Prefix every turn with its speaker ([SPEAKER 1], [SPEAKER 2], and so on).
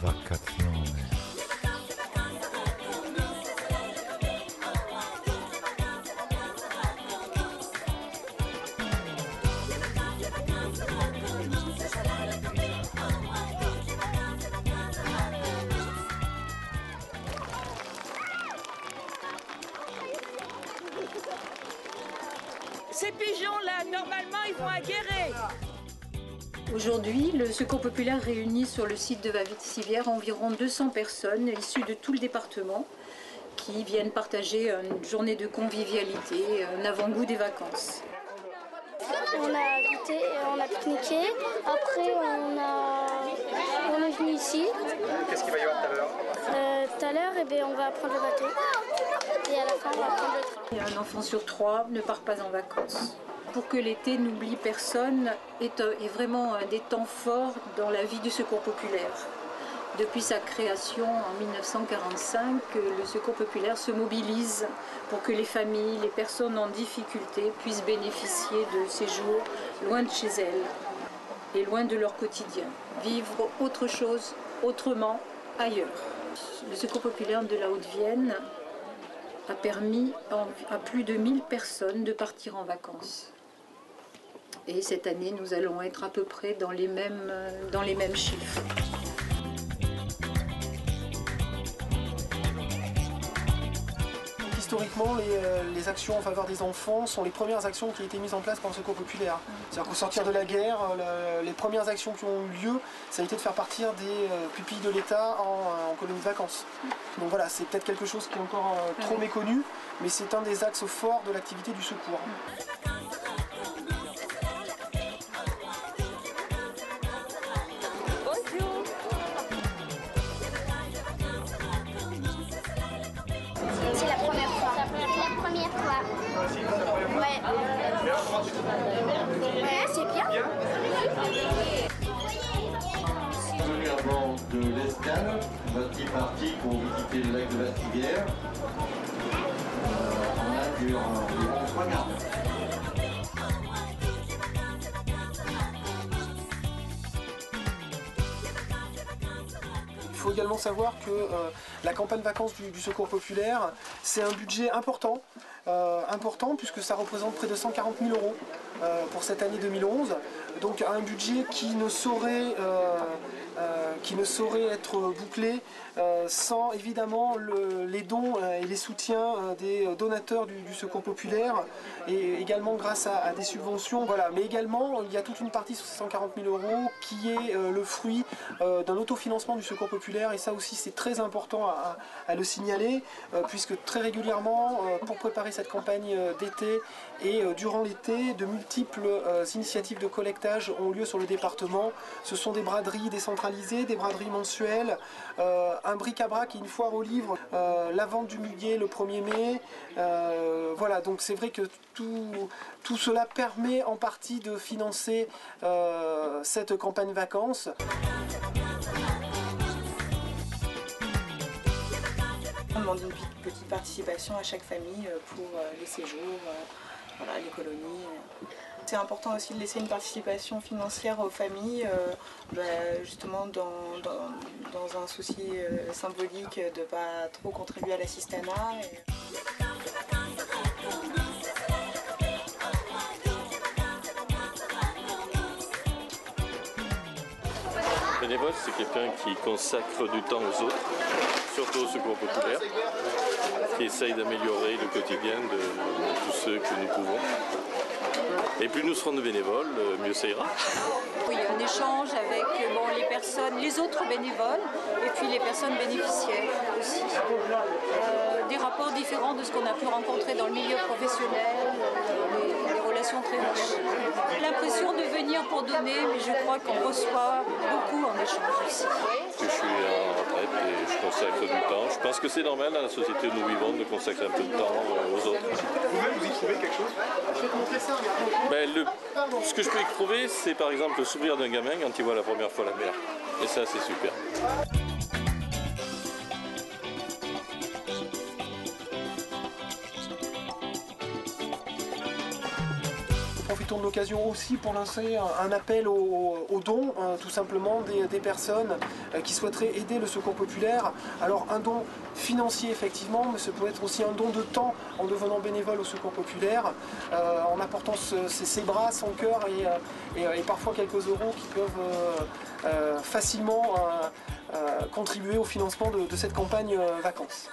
[SPEAKER 1] vacazione.
[SPEAKER 2] Ces pigeons-là, normalement, ils vont à Guéret.
[SPEAKER 3] Aujourd'hui, le Secours populaire réunit sur le site de Valvissivière environ 200 personnes issues de tout le département qui viennent partager une journée de convivialité, un avant-goût des vacances.
[SPEAKER 4] On a goûté, on a pique-niqué, après on est venu ici.
[SPEAKER 5] Qu'est-ce qu'il va y avoir tout à l'heure?
[SPEAKER 4] Tout à l'heure, on va prendre le bateau et à la fin on va prendre le train.
[SPEAKER 3] Un enfant sur 3 ne part pas en vacances. Pour que l'été n'oublie personne est vraiment un des temps forts dans la vie du Secours populaire. Depuis sa création en 1945, le Secours populaire se mobilise pour que les familles, les personnes en difficulté puissent bénéficier de séjours loin de chez elles et loin de leur quotidien. Vivre autre chose, autrement, ailleurs. Le Secours populaire de la Haute-Vienne a permis à plus de 1000 personnes de partir en vacances. Et cette année, nous allons être à peu près dans les mêmes chiffres.
[SPEAKER 5] Historiquement, les actions en faveur des enfants sont les premières actions qui ont été mises en place par le Secours populaire. C'est-à-dire qu'au sortir de la guerre, les premières actions qui ont eu lieu, ça a été de faire partir des pupilles de l'État en colonies de vacances. Donc voilà, c'est peut-être quelque chose qui est encore trop méconnu, mais c'est un des axes forts de l'activité du Secours.
[SPEAKER 4] C'est la première fois. La première fois. Ouais. Ouais, c'est bien.
[SPEAKER 6] Venu à bord de l'Escale, voici parti pour visiter le lac de Valvissivière. On a dû environ 3 quarts d'heure.
[SPEAKER 5] Il faut également savoir que la campagne vacances du Secours populaire, c'est un budget important, puisque ça représente près de 140 000 € pour cette année 2011. Donc un budget qui ne saurait être bouclé sans évidemment les dons et les soutiens des donateurs du Secours populaire et également grâce à des subventions. Voilà. Mais également il y a toute une partie sur ces 140 000 € qui est le fruit d'un autofinancement du Secours populaire, et ça aussi c'est très important à le signaler puisque très régulièrement pour préparer cette campagne d'été et durant l'été, de multiples initiatives de collectage ont lieu sur le département. Ce sont des braderies décentralisées, des braderies mensuelles, un bric-à-brac et une foire aux livres, la vente du muguet le 1er mai. Voilà, donc c'est vrai que tout cela permet en partie de financer cette campagne vacances.
[SPEAKER 7] On demande une petite participation à chaque famille pour les séjours, voilà, les colonies. C'est important aussi de laisser une participation financière aux familles, justement dans un souci symbolique de ne pas trop contribuer à l'assistanat.
[SPEAKER 8] Le bénévole, c'est quelqu'un qui consacre du temps aux autres, surtout au Secours populaire, qui essaye d'améliorer le quotidien de tous ceux que nous pouvons. Et plus nous serons de bénévoles, mieux ça ira.
[SPEAKER 3] Il y a un échange avec les autres bénévoles et puis les personnes bénéficiaires aussi. Des rapports différents de ce qu'on a pu rencontrer dans le milieu professionnel, des relations très riches. J'ai l'impression de venir pour donner, mais je crois qu'on reçoit beaucoup en échange aussi.
[SPEAKER 8] Je suis en retraite et je consacre du temps. Je pense que c'est normal dans la société où nous vivons de consacrer un peu de temps aux autres.
[SPEAKER 5] Vous-même, vous y trouvez quelque chose? Je vais te montrer ça, regarde.
[SPEAKER 8] Ce que je peux y trouver, c'est par exemple le sourire d'un gamin quand il voit la première fois la mer. Et ça, c'est super.
[SPEAKER 5] profitons de l'occasion aussi pour lancer un appel aux dons, tout simplement des personnes qui souhaiteraient aider le secours populaire. Alors un don financier effectivement, mais ça peut être aussi un don de temps en devenant bénévole au secours populaire, en apportant ses bras, son cœur et parfois quelques euros qui peuvent facilement contribuer au financement de cette campagne vacances.